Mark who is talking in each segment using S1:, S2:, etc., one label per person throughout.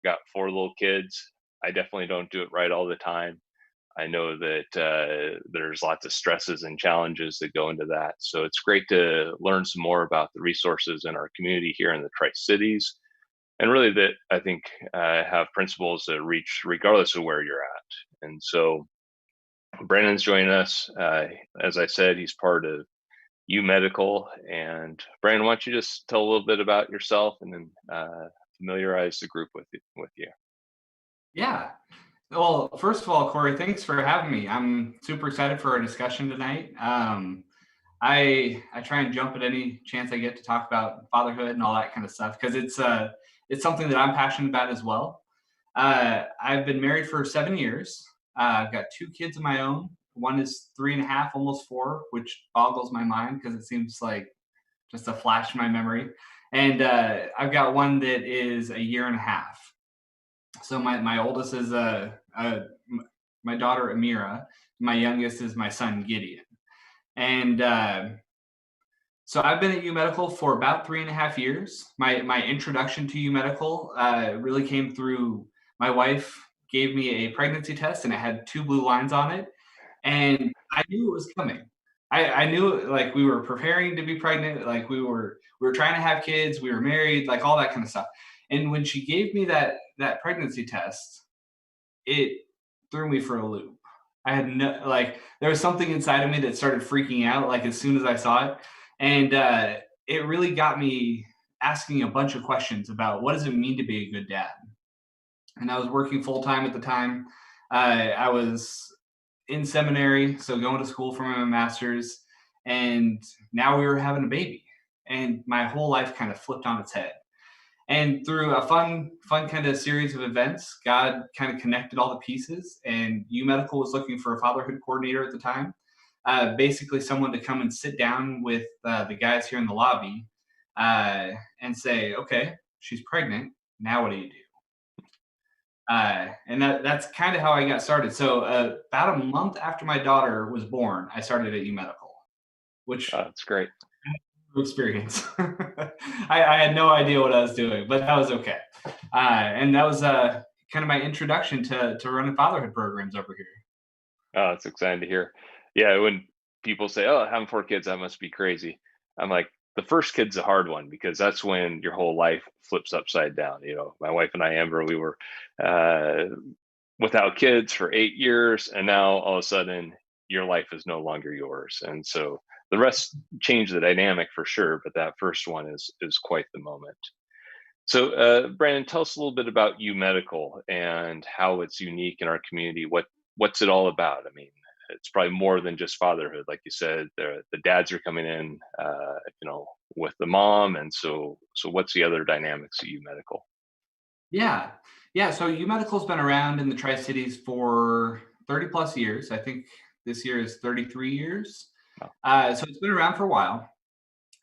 S1: got 4 little kids. I definitely don't do it right all the time. I know that there's lots of stresses and challenges that go into that. So it's great to learn some more about the resources in our community here in the Tri Cities, and really that I think have principles that reach regardless of where you're at. And so Brandon's joining us. As I said, he's part of U Medical. And Brandon, why don't you just tell a little bit about yourself and then familiarize the group with you.
S2: Yeah. Well, first of all, Corey, thanks for having me. I'm super excited for our discussion tonight. I try and jump at any chance I get to talk about fatherhood and all that kind of stuff because it's something that I'm passionate about as well. I've been married for 7 years. I've got 2 kids of my own. One is 3.5, almost 4, which boggles my mind because it seems like just a flash in my memory. And I've got one that is a year and a half. So my oldest is my daughter Amira. My youngest is my son Gideon. And so I've been at U Medical for about 3.5 years. My introduction to U Medical really came through my wife gave me a pregnancy test and it had 2 blue lines on it, and I knew it was coming. I knew like we were preparing to be pregnant, like we were trying to have kids, we were married, like all that kind of stuff. And when she gave me that pregnancy test, it threw me for a loop. I had no like there was something inside of me that started freaking out like as soon as I saw it, and it really got me asking a bunch of questions about what does it mean to be a good dad. And I was working full time at the time. I was in seminary, so going to school for my master's, and now we were having a baby, and my whole life kind of flipped on its head. And through a fun kind of series of events, God kind of connected all the pieces. And U Medical was looking for a fatherhood coordinator at the time, basically someone to come and sit down with the guys here in the lobby and say, "Okay, she's pregnant. Now what do you do?" And that's kind of how I got started. So about a month after my daughter was born, I started at U Medical, which
S1: That's great.
S2: experience. I had no idea what I was doing, but that was okay. And that was kind of my introduction to running fatherhood programs over here.
S1: Oh, it's exciting to hear. Yeah, when people say, "Oh, having 4 kids, that must be crazy," I'm like, the first kid's a hard one because that's when your whole life flips upside down. My wife and I, Amber, we were uh, without kids for 8 years, and now all of a sudden, your life is no longer yours, and so the rest change the dynamic for sure. But that first one is quite the moment. So, Brandon, tell us a little bit about U Medical and how it's unique in our community. What's it all about? I mean, it's probably more than just fatherhood, like you said. The dads are coming in, with the mom, and so what's the other dynamics at U Medical?
S2: Yeah. Yeah. So U Medical's been around in the Tri Cities for 30 plus years. I think this year is 33 years.
S1: Wow.
S2: So it's been around for a while.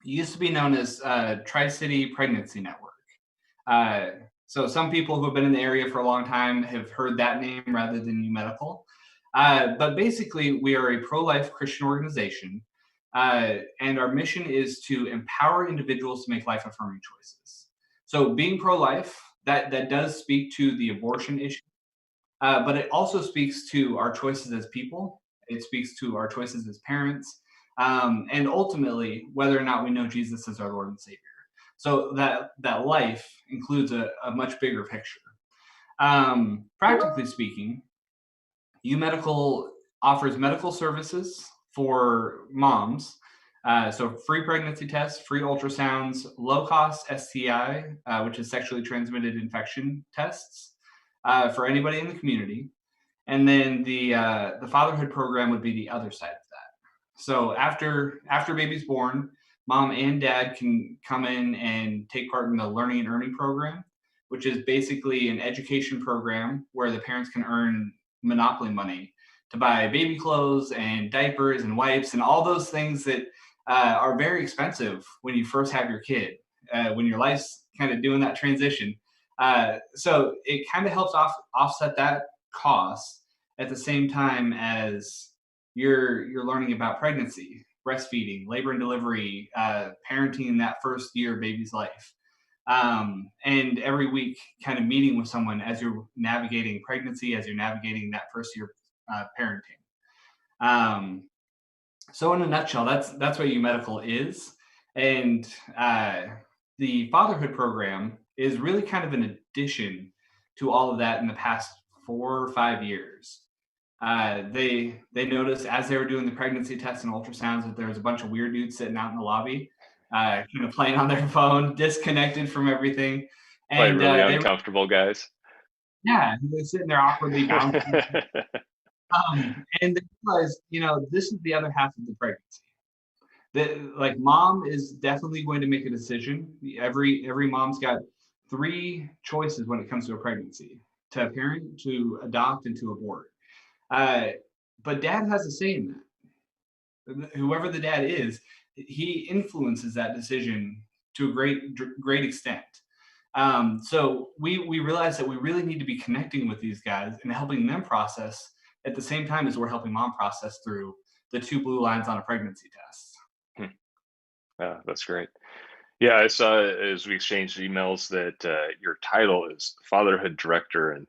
S2: It used to be known as Tri City Pregnancy Network. Uh, so some people who have been in the area for a long time have heard that name rather than U Medical. But basically, we are a pro-life Christian organization, and our mission is to empower individuals to make life-affirming choices. So, being pro-life, that does speak to the abortion issue, but it also speaks to our choices as people. It speaks to our choices as parents, and ultimately whether or not we know Jesus as our Lord and Savior. So that life includes a much bigger picture. Practically speaking, U Medical offers medical services for moms. So free pregnancy tests, free ultrasounds, low cost STI, which is sexually transmitted infection tests for anybody in the community. And then the fatherhood program would be the other side of that. So after baby's born, mom and dad can come in and take part in the learning and earning program, which is basically an education program where the parents can earn monopoly money to buy baby clothes and diapers and wipes and all those things that are very expensive when you first have your kid, when your life's kind of doing that transition. So it kind of helps offset that cost at the same time as you're learning about pregnancy, breastfeeding, labor and delivery, parenting in that first year of baby's life. And every week kind of meeting with someone as you're navigating pregnancy, as you're navigating that first year parenting. Um, so in a nutshell, that's what U Medical is. And the fatherhood program is really kind of an addition to all of that in the past 4 or 5 years. They noticed as they were doing the pregnancy tests and ultrasounds that there was a bunch of weird dudes sitting out in the lobby, kind of playing on their phone, disconnected from everything.
S1: Like
S2: And
S1: really uncomfortable guys.
S2: yeah, they're sitting there awkwardly bouncing. And they realized, this is the other half of the pregnancy. That like mom is definitely going to make a decision. Every mom's got three choices when it comes to a pregnancy: to parent, to adopt, and to abort. Uh, but dad has a say in that. Whoever the dad is, he influences that decision to a great extent. So we realized that we really need to be connecting with these guys and helping them process at the same time as we're helping mom process through the two blue lines on a pregnancy test.
S1: Yeah, that's great. Yeah, I saw as we exchanged emails that your title is Fatherhood Director, and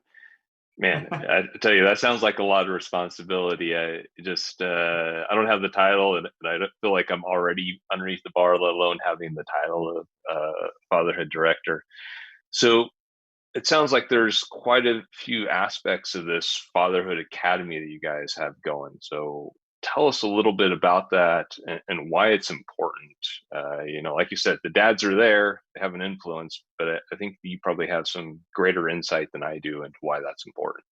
S1: man, I tell you, that sounds like a lot of responsibility. I don't have the title, and I don't feel like I'm already underneath the bar, let alone having the title of Fatherhood Director. So it sounds like there's quite a few aspects of this Fatherhood Academy that you guys have going. So tell us a little bit about that and why it's important. Like you said, the dads are there, they have an influence, but I think you probably have some greater insight than I do into why that's important.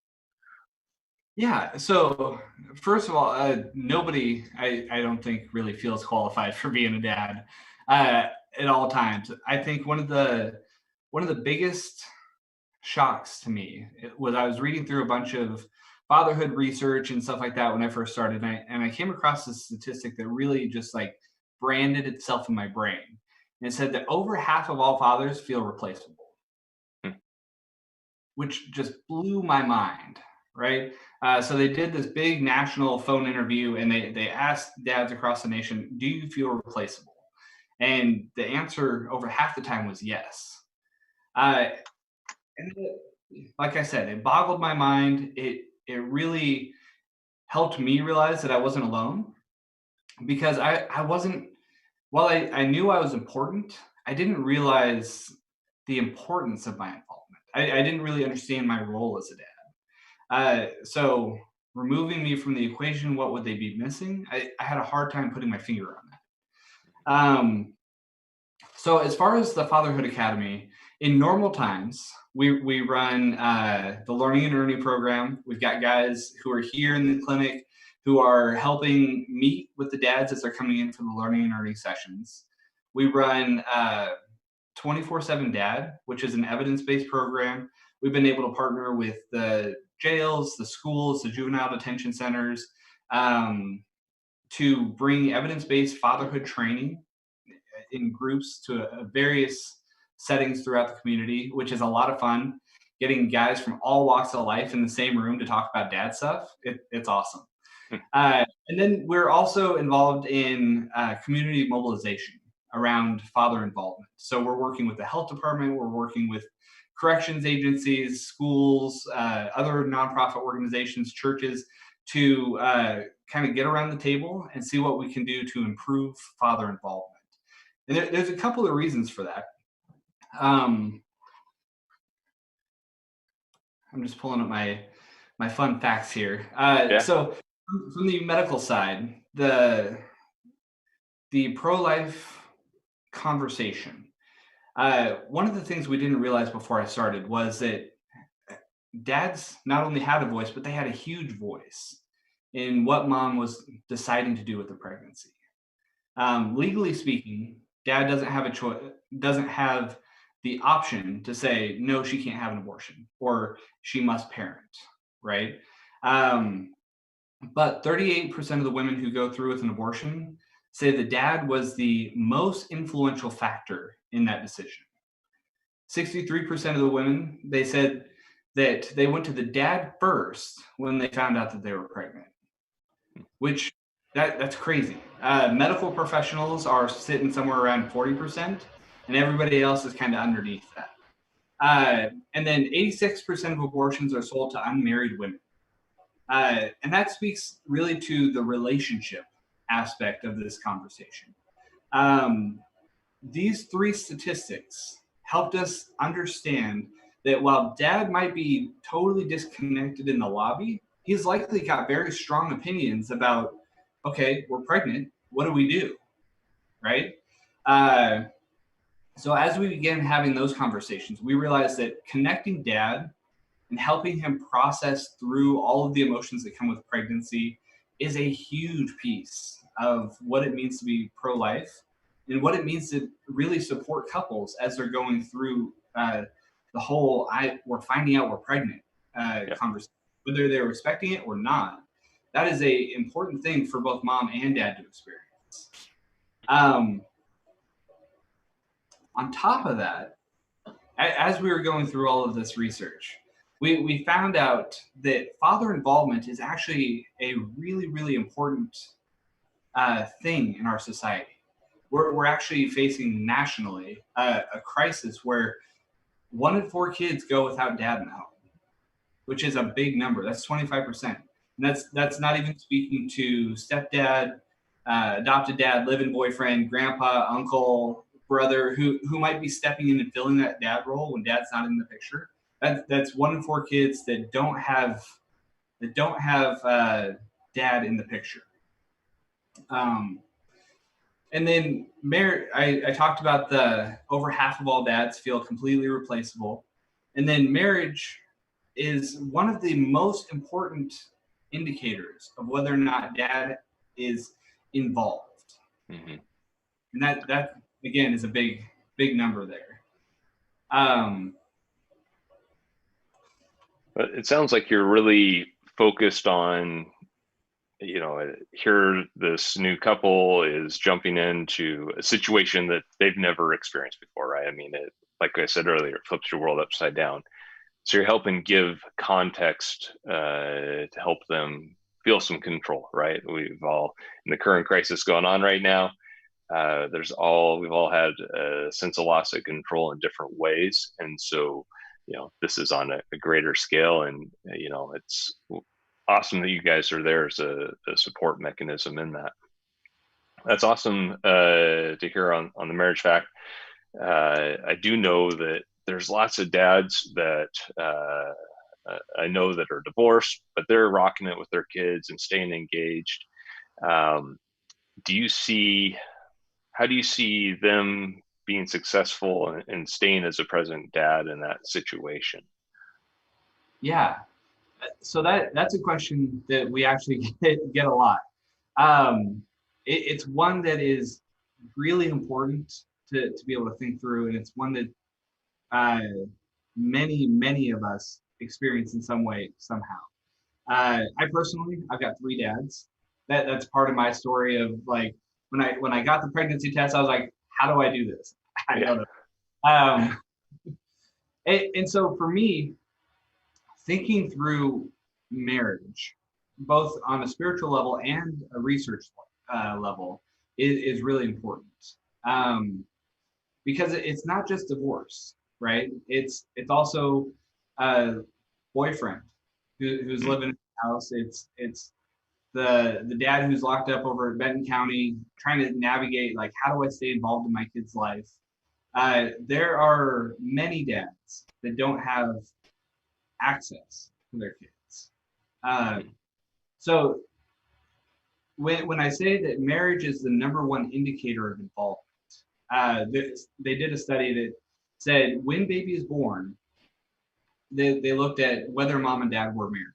S2: Yeah. So first of all, nobody I don't think really feels qualified for being a dad uh, at all times. I think one of the biggest shocks to me was I was reading through a bunch of fatherhood research and stuff like that when I first started, and I came across this statistic that really just like branded itself in my brain. And it said that over half of all fathers feel replaceable,
S1: Hmm.
S2: which just blew my mind. Right. So they did this big national phone interview, and they asked dads across the nation, "Do you feel replaceable?" And the answer over half the time was yes. Uh, and like I said, it boggled my mind. It really helped me realize that I wasn't alone, because I wasn't, while I knew I was important, I didn't realize the importance of my involvement. I didn't really understand my role as a dad. So removing me from the equation, what would they be missing? I had a hard time putting my finger on that. So as far as the Fatherhood Academy, in normal times, we run the Learning and Earning program. We've got guys who are here in the clinic who are helping meet with the dads as they're coming in for the Learning and Earning sessions. We run 24/7 Dad, which is an evidence-based program. We've been able to partner with the jails, the schools, the juvenile detention centers, um, to bring evidence-based fatherhood training in groups to various settings throughout the community, which is a lot of fun. Getting guys from all walks of life in the same room to talk about dad stuff, it's awesome.
S1: Hmm.
S2: And then we're also involved in community mobilization around father involvement. So we're working with the health department, we're working with corrections agencies, schools, other nonprofit organizations, churches, to kind of get around the table and see what we can do to improve father involvement. And there's a couple of reasons for that. Um, I'm just pulling up my fun facts here.
S1: Yeah.
S2: So from the medical side, the pro-life conversation. One of the things we didn't realize before I started was that dads not only had a voice, but they had a huge voice in what mom was deciding to do with the pregnancy. Legally speaking, dad doesn't have a choice, doesn't have the option to say no, she can't have an abortion or she must parent, right? Um, but 38% of the women who go through with an abortion say the dad was the most influential factor in that decision. 63% of the women, they said that they went to the dad first when they found out that they were pregnant, which that's crazy. Medical professionals are sitting somewhere around 40%, and everybody else is kind of underneath that. And then 86% of abortions are sold to unmarried women. And that speaks really to the relationship aspect of this conversation. Um, these three statistics helped us understand that while dad might be totally disconnected in the lobby, he's likely got very strong opinions about, okay, we're pregnant. What do we do? Right? Uh, so as we began having those conversations, we realized that connecting dad and helping him process through all of the emotions that come with pregnancy is a huge piece of what it means to be pro-life and what it means to really support couples as they're going through the whole we're finding out we're pregnant
S1: Yeah.
S2: conversation, whether they're expecting it or not. That is a important thing for both mom and dad to experience. um, on top of that, as we were going through all of this research, we found out that father involvement is actually a really, really important thing in our society. We're actually facing nationally a crisis where 1 in 4 kids go without dad in the home, which is a big number. That's 25%. And that's not even speaking to stepdad, adopted dad, live-in boyfriend, grandpa, uncle, brother, who might be stepping in and filling that dad role when dad's not in the picture. That's 1 in 4 kids that don't have dad in the picture. Um, and then I talked about the over half of all dads feel completely replaceable. And then marriage is one of the most important indicators of whether or not dad is involved.
S1: Mm-hmm.
S2: And that again is a big number there. Um,
S1: But it sounds like you're really focused on, here this new couple is jumping into a situation that they've never experienced before, right? I mean, like I said earlier, it flips your world upside down. So you're helping give context to help them feel some control, right? We've all, in the current crisis going on right now, we've all had a sense of loss of control in different ways. And so, this is on a greater scale, and, it's awesome that you guys are there as a support mechanism in that. That's awesome to hear on the marriage fact. I do know that there's lots of dads that I know that are divorced, but they're rocking it with their kids and staying engaged. Um, do you see How do you see them being successful and staying as a present dad in that situation?
S2: yeah. So that's a question that we actually get a lot. Um, it's one that is really important to be able to think through, and it's one that uh, many of us experience in some way somehow. I've got 3 dads. That's part of my story of like when I got the pregnancy test, I was like, how do I do this? I
S1: Yeah.
S2: don't know. And so for me, thinking through marriage, both on a spiritual level and a research level, is really important. Um, because it's not just divorce, right? It's also a boyfriend who's
S1: Mm-hmm.
S2: living in the house. It's the dad who's locked up over at Benton County, trying to navigate like how do I stay involved in my kid's life. There are many dads that don't have access to their kids. Uh, so when I say that marriage is the number 1 indicator of involvement, they did a study that said when baby is born, they looked at whether mom and dad were married.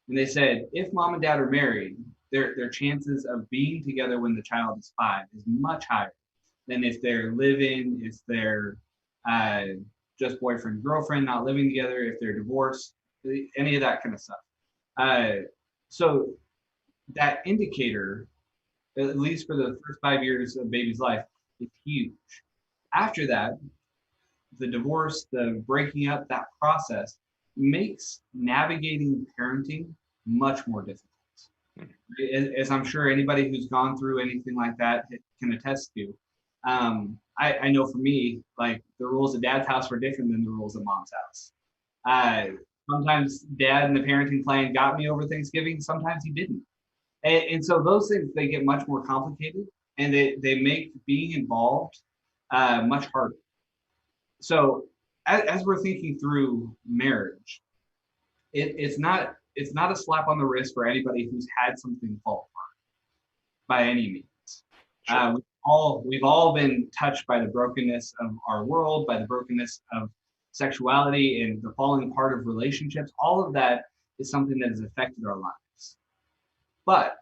S2: And they said if mom and dad are married, their chances of being together when the child is 5 is much higher than if they're living, if they're uh, just boyfriend girlfriend, not living together, if they're divorced, any of that kind of stuff. Uh, so that indicator, at least for the first 5 years of baby's life, is huge. After that, the divorce, the breaking up, that process makes navigating parenting much more difficult. As I'm sure anybody who's gone through anything like that can attest to. I know for me, like the rules at dad's house were different than the rules at mom's house. Uh, Sometimes dad and the parenting plan got me over Thanksgiving. Sometimes he didn't. And so those things, they get much more complicated, and they make being involved much harder. So as we're thinking through marriage, it's not a slap on the wrist for anybody who's had something fall apart by any means.
S1: Sure.
S2: We've all been touched by the brokenness of our world, by the brokenness of sexuality and the falling apart of relationships. All of that is something that has affected our lives. But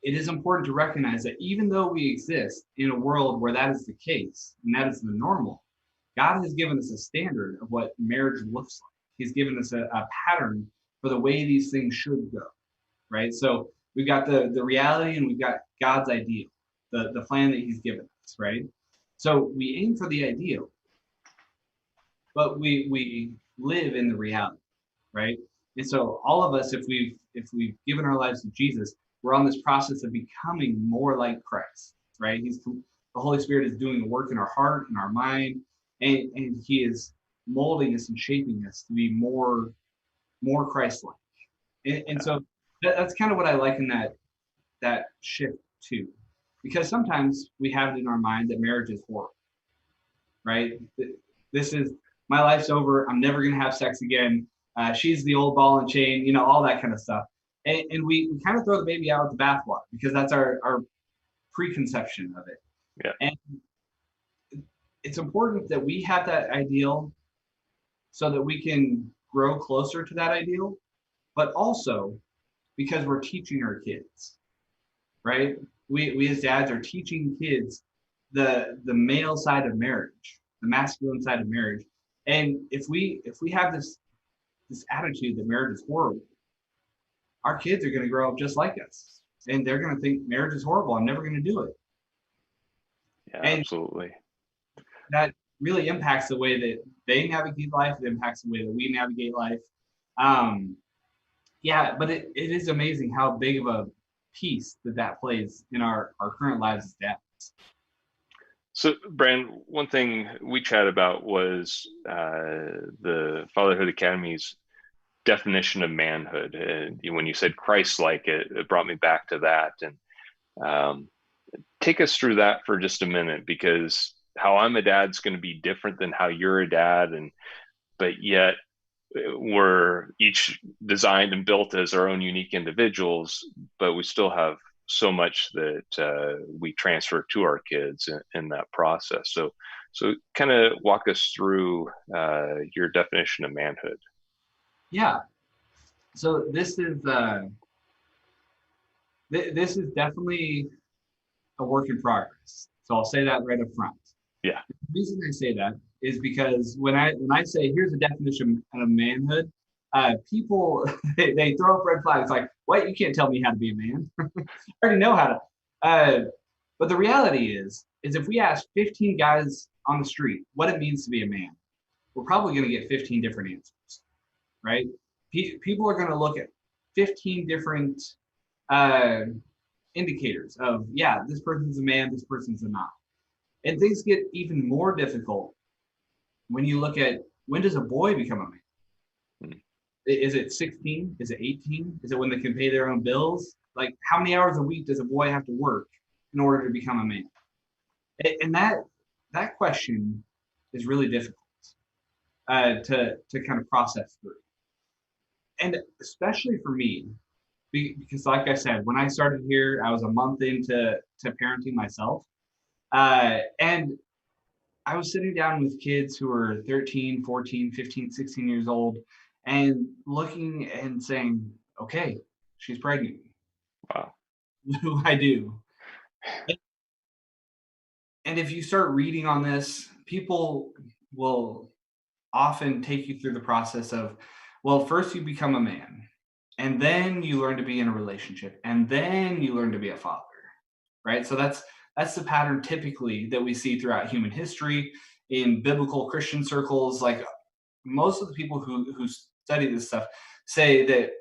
S2: it is important to recognize that even though we exist in a world where that is the case and that is the normal, God has given us a standard of what marriage looks like. He's given us a pattern for the way these things should go, right? So we've got the reality and we've got God's ideal, the plan that He's given us, right? So we aim for the ideal, but we live in the reality, right? And so all of us, if we've given our lives to Jesus, we're on this process of becoming more like Christ, right? The Holy Spirit is doing the work in our heart and our mind, and He is molding us and shaping us to be more Christ-like. And
S1: Yeah.
S2: so that's kind of what I like in that shift too, because sometimes we have it in our mind that marriage is horrible, right? This is my life's over. I'm never gonna have sex again. She's the old ball and chain, all that kind of stuff. And we kind of throw the baby out with the bathwater because that's our preconception of it.
S1: Yeah.
S2: And it's important that we have that ideal so that we can grow closer to that ideal, but also because we're teaching our kids, right? We as dads are teaching kids the male side of marriage, the masculine side of marriage. And if we have this attitude that marriage is horrible, our kids are going to grow up just like us, and they're going to think marriage is horrible. I'm never going to do it,
S1: Yeah,
S2: and
S1: absolutely.
S2: that really impacts the way that they navigate life. It impacts the way that we navigate life. Um, yeah, but it is amazing how big of a piece that plays in our current lives as dads.
S1: So, Brand, one thing we chatted about was the Fatherhood Academy's definition of manhood. And when you said Christ-like, it brought me back to that. And um, take us through that for just a minute, because how I'm a dad's going to be different than how you're a dad, and but yet we're each designed and built as our own unique individuals, but we still have so much that we transfer to our kids in that process. So kind of walk us through your definition of manhood.
S2: Yeah. So this is definitely a work in progress. So I'll say that right up front.
S1: Yeah.
S2: The reason I say that is because when I say here's a definition of manhood, people they throw up red flags like, "What? You can't tell me how to be a man. I already know how to." Uh, but the reality is if we ask 15 guys on the street what it means to be a man, we're probably going to get 15 different answers, right? People are going to look at 15 different uh, indicators of, yeah, this person's a man, this person's a not. And things get even more difficult when you look at, when does a boy become a man?
S1: Mm.
S2: Is it 16? Is it 18? Is it when they can pay their own bills? Like, how many hours a week does a boy have to work in order to become a man? And that question is really difficult to kind of process through. And especially for me, because like I said, when I started here, I was a month into parenting myself. And I was sitting down with kids who were 13, 14, 15, 16 years old and looking and saying, okay, she's pregnant.
S1: Wow.
S2: What do I do? And if you start reading on this, people will often take you through the process of, well, first you become a man, and then you learn to be in a relationship, and then you learn to be a father, right? So that's the pattern typically that we see throughout human history in biblical Christian circles. Like most of the people who study this stuff say that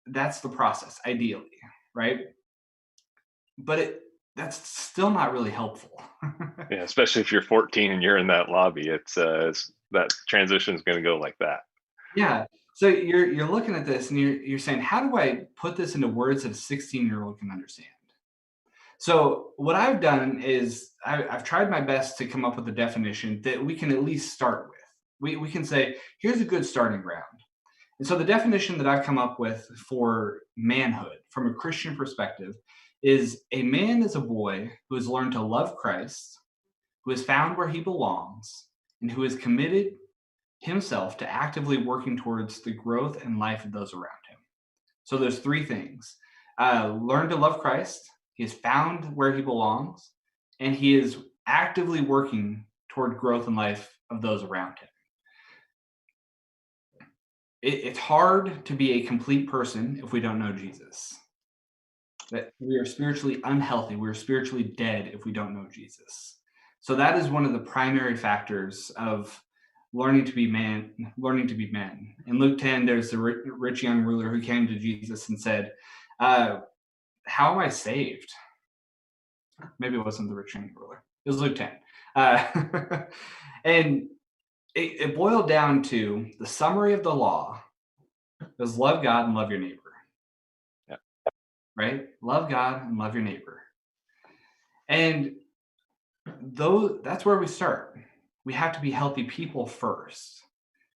S2: that's the process ideally, right? But that's still not really helpful.
S1: Yeah, especially if you're 14 and you're in that lobby, that transition is going to go like that.
S2: Yeah. So you're looking at this and you're saying, how do I put this into words that a 16-year-old can understand? So what I've done is I've tried my best to come up with a definition that we can at least start with. We can say, here's a good starting ground. And so the definition that I've come up with for manhood from a Christian perspective is a man is a boy who has learned to love Christ, who has found where he belongs, and who has committed himself to actively working towards the growth and life of those around him. So there's three things: learn to love Christ, he has found where he belongs, and he is actively working toward growth and life of those around him. It's hard to be a complete person if we don't know Jesus. That we are spiritually unhealthy, we're spiritually dead if we don't know Jesus. So that is one of the primary factors of learning to be men. In Luke 10, there's the rich young ruler who came to Jesus and said, uh, how am I saved? Maybe it wasn't the rich young ruler. It was Luke 10. And it boiled down to the summary of the law was love God and love your neighbor,
S1: Yeah.
S2: right? Love God and love your neighbor. And that's where we start. We have to be healthy people first.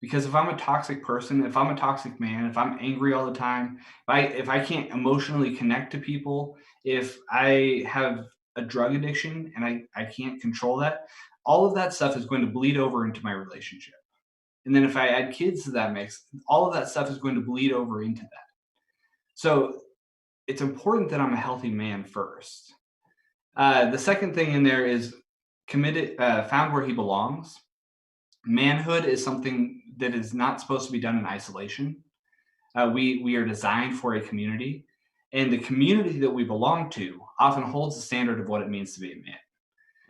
S2: Because if I'm a toxic person, if I'm a toxic man, if I'm angry all the time, if I can't emotionally connect to people, if I have a drug addiction and I can't control that, all of that stuff is going to bleed over into my relationship. And then if I add kids to that mix, all of that stuff is going to bleed over into that. So it's important that I'm a healthy man first. The second thing in there is committed, found where he belongs. Manhood is something that is not supposed to be done in isolation. We are designed for a community, and the community that we belong to often holds the standard of what it means to be a man.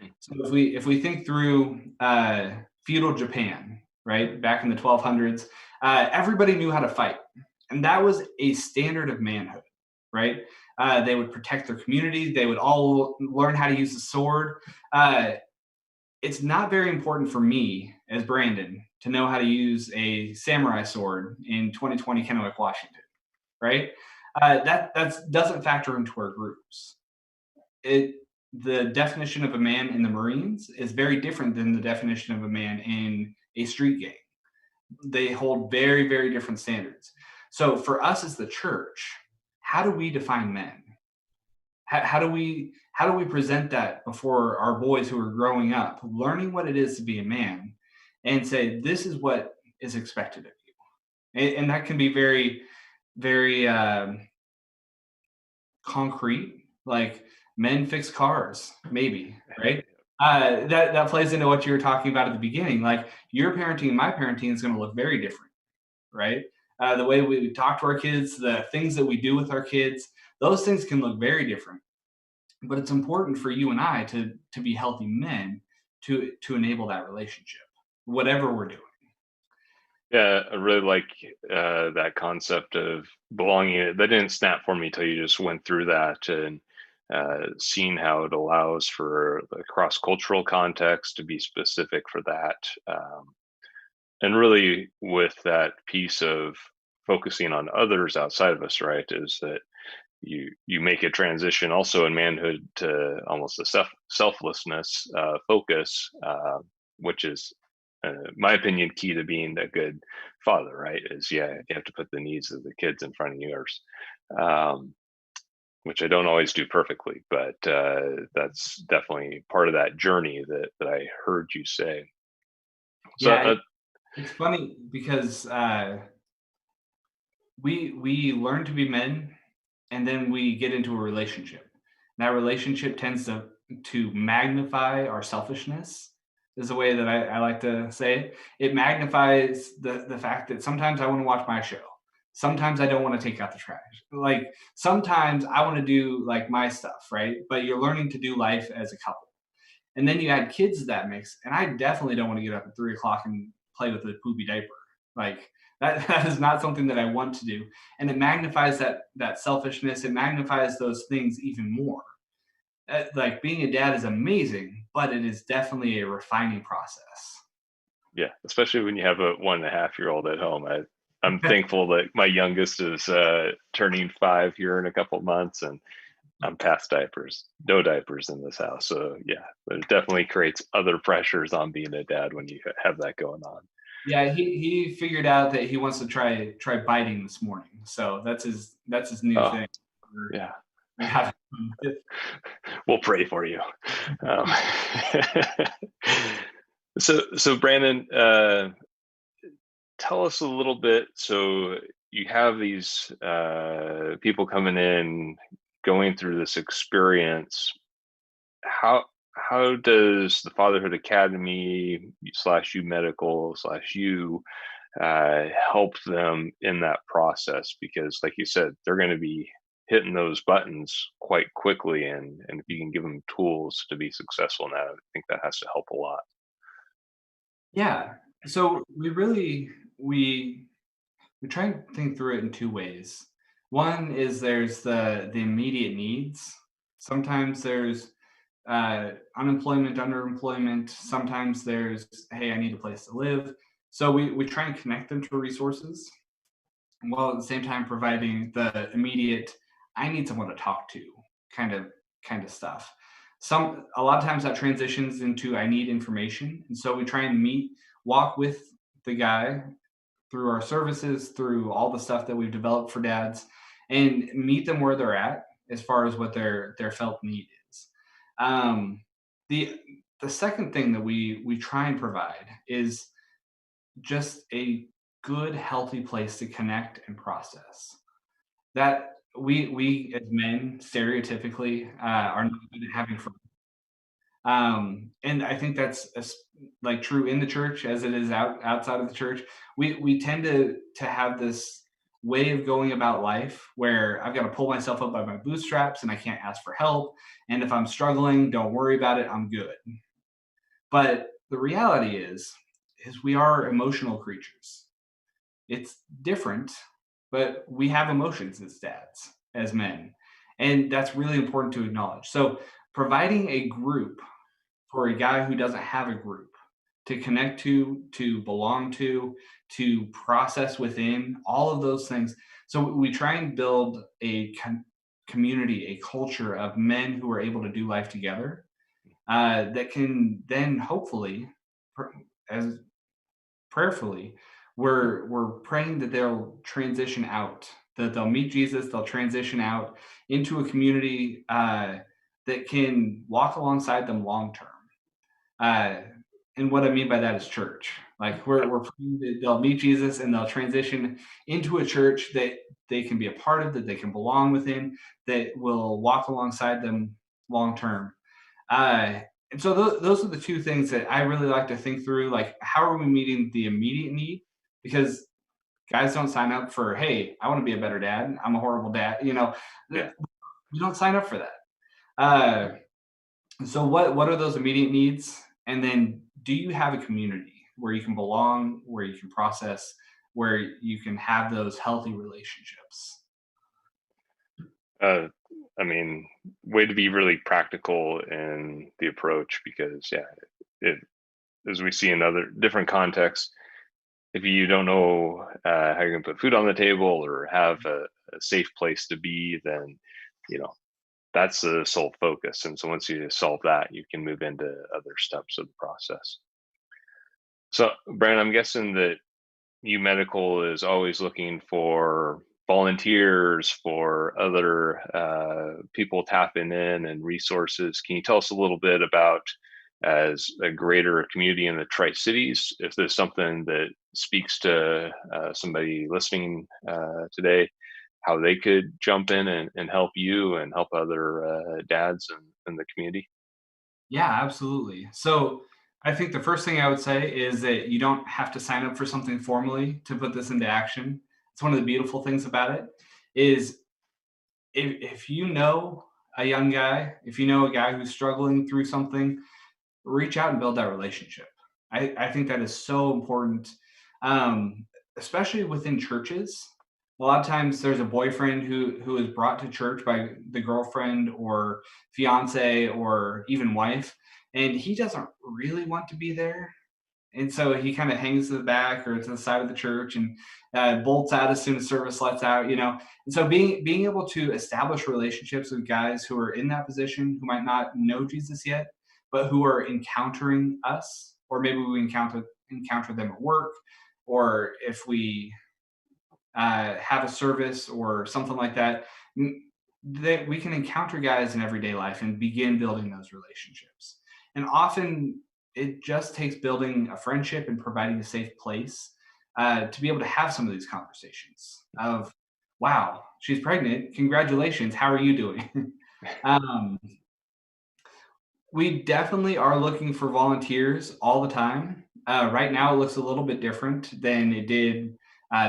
S1: Mm.
S2: So if we think through feudal Japan, right back in the 1200s, everybody knew how to fight, and that was a standard of manhood, right? They would protect their community. They would all learn how to use the sword. It's not very important for me as Brandon to know how to use a samurai sword in 2020 Kennewick, Washington, right? That doesn't factor into our groups. The definition of a man in the Marines is very different than the definition of a man in a street gang. They hold very, very different standards. So for us as the church, how do we define men? How do we present that before our boys who are growing up, learning what it is to be a man, and say this is what is expected of you, and that can be very, very concrete, like men fix cars, maybe, right? That plays into what you were talking about at the beginning. Like your parenting and my parenting is going to look very different, right? The way we talk to our kids, the things that we do with our kids, those things can look very different. But it's important for you and I to be healthy men to enable that relationship, whatever we're doing.
S1: Yeah, I really like that concept of belonging. That didn't snap for me till you just went through that and seeing how it allows for the cross-cultural context to be specific for that. And really with that piece of focusing on others outside of us, right, is that you make a transition also in manhood to almost a selflessness focus, which is, my opinion, key to being a good father. Right? Is yeah, you have to put the needs of the kids in front of yours, um, which I don't always do perfectly, but that's definitely part of that journey that I heard you say. So
S2: Yeah, it's funny because we learn to be men, and then we get into a relationship. And that relationship tends to magnify our selfishness. Is the way that I like to say it. It magnifies the fact that sometimes I want to watch my show. Sometimes I don't want to take out the trash. Like sometimes I want to do like my stuff, right? But you're learning to do life as a couple. And then you add kids to that mix. And I definitely don't want to get up at 3 o'clock and play with a poopy diaper. Like that is not something that I want to do. And it magnifies that selfishness. It magnifies those things even more. like being a dad is amazing, but it is definitely a refining process.
S1: Yeah, especially when you have a 1.5-year-old at home. I'm thankful that my youngest is turning 5 here in a couple of months, and I'm past diapers. No diapers in this house. So yeah, but it definitely creates other pressures on being a dad when you have that going on.
S2: Yeah, he figured out that he wants to try biting this morning. So that's his new
S1: Oh
S2: thing. We're,
S1: yeah,
S2: we're having
S1: we'll pray for you. Um, so Brandon, tell us a little bit. So you have these people coming in, going through this experience. How does the Fatherhood Academy slash U Medical slash U help them in that process? Because, like you said, they're going to be hitting those buttons quite quickly, and if you can give them tools to be successful in that, I think that has to help a lot.
S2: Yeah. So we try and think through it in two ways. One is there's the immediate needs. Sometimes there's unemployment, underemployment. Sometimes there's, hey, I need a place to live. So we try and connect them to resources while at the same time providing the immediate, I need someone to talk to kind of kind of stuff. A lot of times that transitions into I need information. And so we try and walk with the guy through our services, through all the stuff that we've developed for dads, and meet them where they're at as far as what their felt need is. Um, the the second thing that we try and provide is just a good, healthy place to connect and process. That we as men stereotypically are not good at having fun. And I think that's like true in the church as it is outside of the church. We tend to have this way of going about life where I've got to pull myself up by my bootstraps and I can't ask for help. And if I'm struggling, don't worry about it. I'm good. But the reality is we are emotional creatures. It's different, but we have emotions as dads, as men. And that's really important to acknowledge. So providing a group for a guy who doesn't have a group to connect to belong to process within, all of those things. So we try and build a community, a culture of men who are able to do life together that can then hopefully, as prayerfully, we're praying that they'll transition out, that they'll meet Jesus, they'll transition out into a community that can walk alongside them long term. Uh, and what I mean by that is church. Like we're praying that they'll meet Jesus and they'll transition into a church that they can be a part of, that they can belong within, that will walk alongside them long term. Uh, and so those are the two things that I really like to think through. Like, how are we meeting the immediate need? Because guys don't sign up for, hey, I want to be a better dad. I'm a horrible dad.
S1: Yeah.
S2: You don't sign up for that. Uh, so what are those immediate needs? And then do you have a community where you can belong, where you can process, where you can have those healthy relationships?
S1: Uh, I mean, way to be really practical in the approach because, yeah, it, as we see in other different contexts, if you don't know how you're going to put food on the table or have a safe place to be, then, you know, that's the sole focus. And so once you solve that, you can move into other steps of the process. So, Brandon, I'm guessing that U Medical is always looking for volunteers, for other people tapping in and resources. Can you tell us a little bit about, as a greater community in the Tri Cities, if there's something that speaks to somebody listening today, how they could jump in and help you and help other dads in the community?
S2: Yeah, absolutely. So I think the first thing I would say is that you don't have to sign up for something formally to put this into action. It's one of the beautiful things about it is if you know a young guy, if you know a guy who's struggling through something, reach out and build that relationship. I think that is so important, um, especially within churches. a lot of times there's a boyfriend who is brought to church by the girlfriend or fiance or even wife, and he doesn't really want to be there. And so he kind of hangs to the back or to the side of the church and bolts out as soon as service lets out, you know. And so being able to establish relationships with guys who are in that position who might not know Jesus yet, but who are encountering us, or maybe we encounter them at work, or if we have a service or something like that, that we can encounter guys in everyday life and begin building those relationships. And often it just takes building a friendship and providing a safe place to be able to have some of these conversations of, wow, she's pregnant. Congratulations. How are you doing? um, we definitely are looking for volunteers all the time. Right now, it looks a little bit different than it did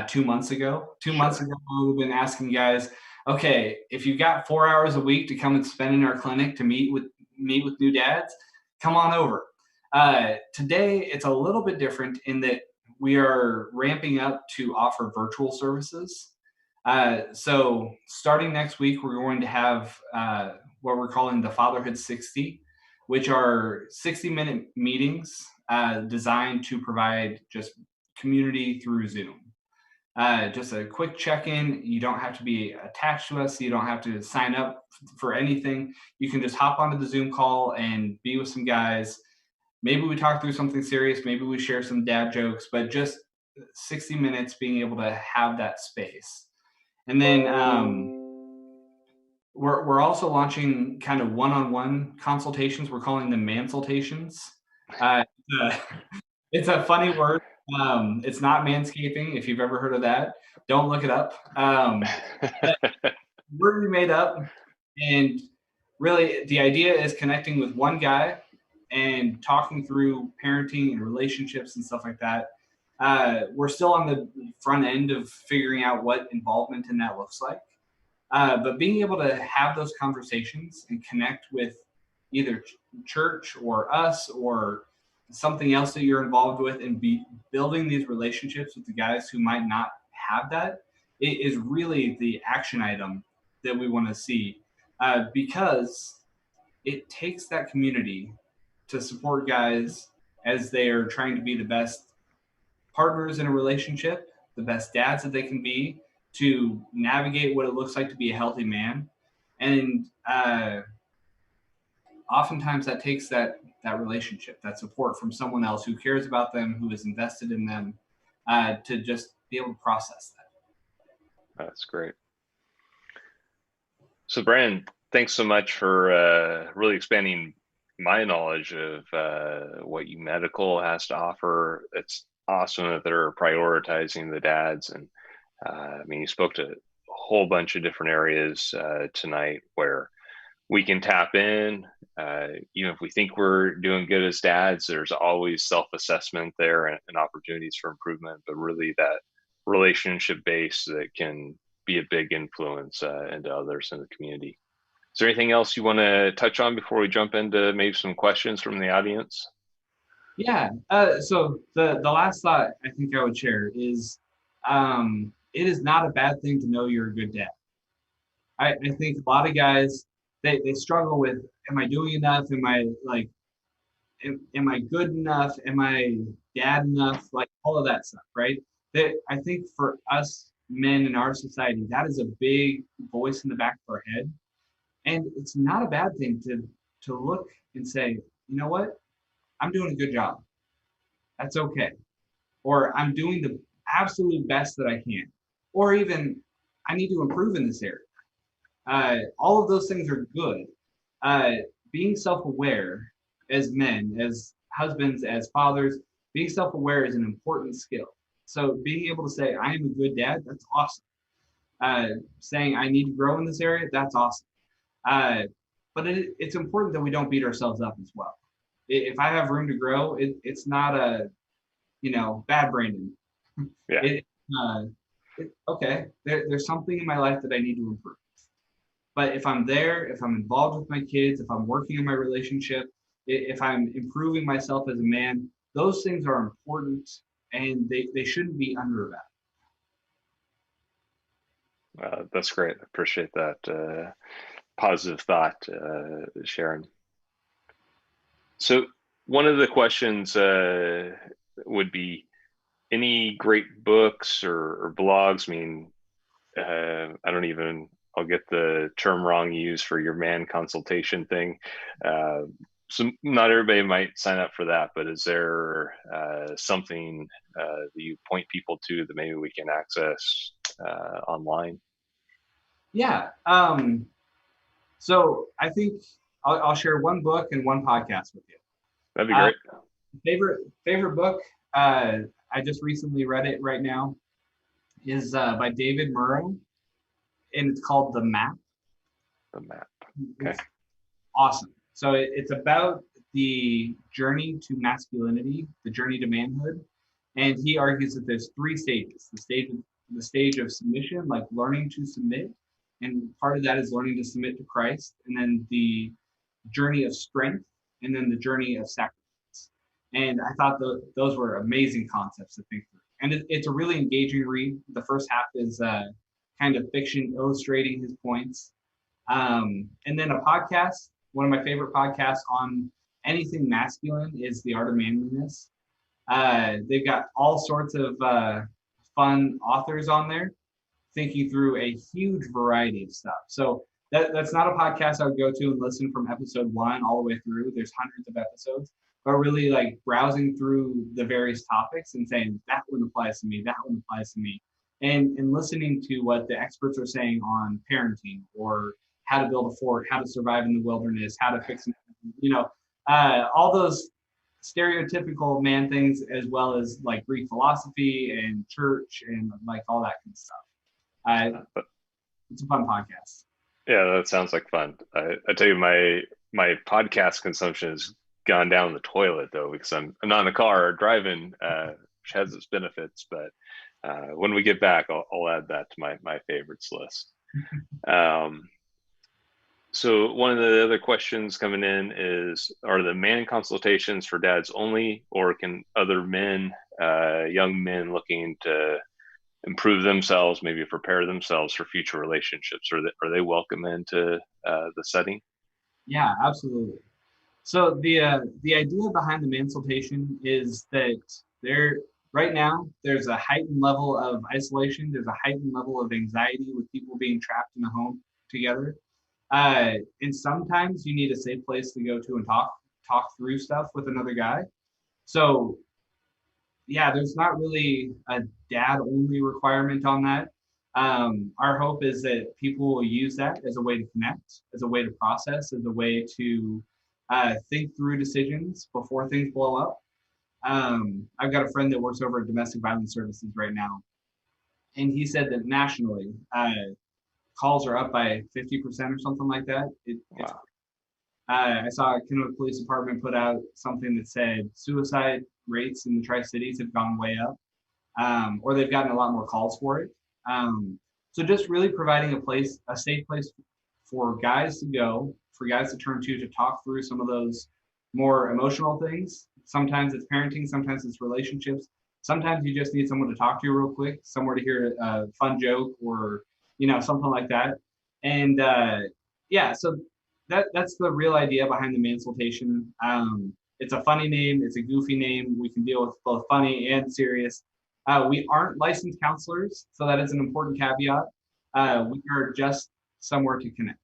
S2: 2 months ago. Two months
S1: Sure.
S2: ago, we've been asking guys, okay, if you've got 4 hours a week to come and spend in our clinic to meet with new dads, come on over. Today, it's a little bit different in that we are ramping up to offer virtual services. So starting next week, we're going to have what we're calling the Fatherhood 60, which are 60-minute meetings designed to provide just community through Zoom. Just a quick check-in. You don't have to be attached to us. You don't have to sign up for anything. You can just hop onto the Zoom call and be with some guys. Maybe we talk through something serious. Maybe we share some dad jokes, but just 60 minutes being able to have that space. And then we're also launching kind of one-on-one consultations. We're calling them mansultations. Uh, uh, it's a funny word. It's not manscaping. If you've ever heard of that, don't look it up. But word we made up, and really the idea is connecting with one guy and talking through parenting and relationships and stuff like that. We're still on the front end of figuring out what involvement in that looks like. But being able to have those conversations and connect with either church or us or something else that you're involved with and be building these relationships with the guys who might not have that, it is really the action item that we want to see, because it takes that community to support guys as they are trying to be the best partners in a relationship, the best dads that they can be, to navigate what it looks like to be a healthy man. And oftentimes that takes that relationship, that support from someone else who cares about them, who is invested in them, to just be able to process that.
S1: That's great. So, Brandon, thanks so much for really expanding my knowledge of what U Medical has to offer. It's awesome that they're prioritizing the dads. And I mean, you spoke to a whole bunch of different areas tonight where we can tap in. Even if we think we're doing good as dads, there's always self-assessment there and opportunities for improvement, but really that relationship base that can be a big influence into others in the community. Is there anything else you want to touch on before we jump into maybe some questions from the audience?
S2: Yeah. So the last thought I think I would share is, it is not a bad thing to know you're a good dad. I think a lot of guys, they struggle with, am I doing enough? Am I like, am I good enough? Am I dad enough? Like all of that stuff, right? That I think for us men in our society, that is a big voice in the back of our head. And it's not a bad thing to look and say, you know what? I'm doing a good job. That's okay. Or I'm doing the absolute best that I can. Or even I need to improve in this area. All of those things are good. Uh, Being self-aware as men, as husbands, as fathers, being self-aware is an important skill. So being able to say, I am a good dad, that's awesome. Saying I need to grow in this area, that's awesome. Uh, but it's important that we don't beat ourselves up as well. If I have room to grow, it's not a, bad Brandon.
S1: Yeah.
S2: It, uh, okay, there's something in my life that I need to improve. But if I'm there, if I'm involved with my kids, if I'm working in my relationship, if I'm improving myself as a man, those things are important and they shouldn't be undervalued.
S1: That's great. I appreciate that positive thought, Sharon. So one of the questions would be any great books or blogs. I mean, I don't even, I'll get the term wrong used for your man consultation thing. Uh, so not everybody might sign up for that, but is there something that you point people to that maybe we can access online?
S2: Yeah. So I think I'll share one book and one podcast with you.
S1: That'd be
S2: Uh,
S1: great.
S2: favorite book. Uh, I just recently read it right now. Is by David Murrow, and it's called The Map.
S1: The map. Okay.
S2: It's awesome. So it's about the journey to masculinity, the journey to manhood, and he argues that there's three stages: the stage of submission, like learning to submit, and part of that is learning to submit to Christ, and then the journey of strength, and then the journey of sacrifice. And I thought those were amazing concepts to think through. And it's a really engaging read. The first half is kind of fiction illustrating his points. And then a podcast, one of my favorite podcasts on anything masculine is The Art of Manliness. They've got all sorts of fun authors on there thinking through a huge variety of stuff. So that's not a podcast I would go to and listen from episode one all the way through. There's hundreds of episodes, but really like browsing through the various topics and saying that one applies to me, that one applies to me, and listening to what the experts are saying on parenting or how to build a fort, how to survive in the wilderness, how to fix, all those stereotypical man things, as well as like Greek philosophy and church and like all that kind of stuff.
S1: But
S2: It's a fun podcast.
S1: yeah, that sounds like fun. I tell you, my podcast consumption has gone down the toilet though because I'm not in the car or driving, which has its benefits. But when we get back, I'll add that to my favorites list. Um, so one of the other questions coming in is: are the man consultations for dads only, or can other men, young men looking to improve themselves, maybe prepare themselves for future relationships? Are they welcome into the setting?
S2: Yeah, absolutely. So the idea behind the mansultation is that there right now there's a heightened level of isolation. There's a heightened level of anxiety with people being trapped in a home together. And sometimes you need a safe place to go to and talk through stuff with another guy. So yeah, there's not really a dad only requirement on that. Our hope is that people will use that as a way to connect, as a way to process, as a way to think through decisions before things blow up. I've got a friend that works over at Domestic Violence Services right now, and he said that nationally, calls are up by 50% or something like that.
S1: Wow.
S2: I saw Kennewick Police Department put out something that said suicide rates in the Tri-Cities have gone way up, or they've gotten a lot more calls for it. So just really providing a safe place for guys to go, for guys to turn to talk through some of those more emotional things. Sometimes it's parenting, sometimes it's relationships. Sometimes you just need someone to talk to you real quick, somewhere to hear a fun joke or something like that. And yeah, so that's the real idea behind the mansultation. It's a funny name, it's a goofy name. We can deal with both funny and serious. We aren't licensed counselors, so that is an important caveat. We are just somewhere to connect.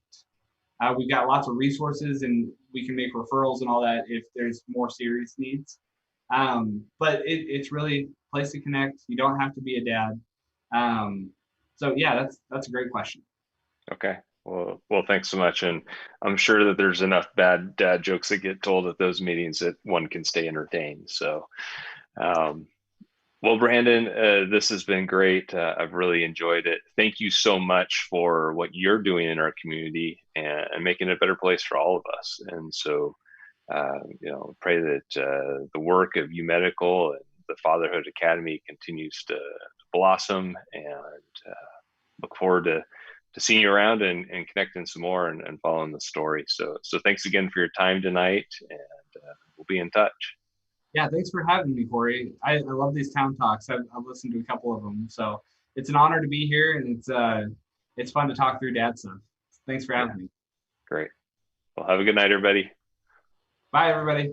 S2: We've got lots of resources and we can make referrals and all that if there's more serious needs. But it's really a place to connect. You don't have to be a dad. So yeah, that's a great question.
S1: Okay. Well, thanks so much. And I'm sure that there's enough bad dad jokes that get told at those meetings that one can stay entertained. So, um, well, Brandon, this has been great. I've really enjoyed it. Thank you so much for what you're doing in our community and making it a better place for all of us. And so, pray that the work of U Medical and the Fatherhood Academy continues to blossom, and look forward to seeing you around and connecting some more and following the story. So thanks again for your time tonight, and we'll be in touch.
S2: Yeah, thanks for having me, Corey. I love these town talks. I've listened to a couple of them, so it's an honor to be here, and it's it's fun to talk through dad stuff. Thanks for
S1: Yeah,
S2: having me.
S1: great. Well, have a good night, everybody.
S2: Bye, everybody.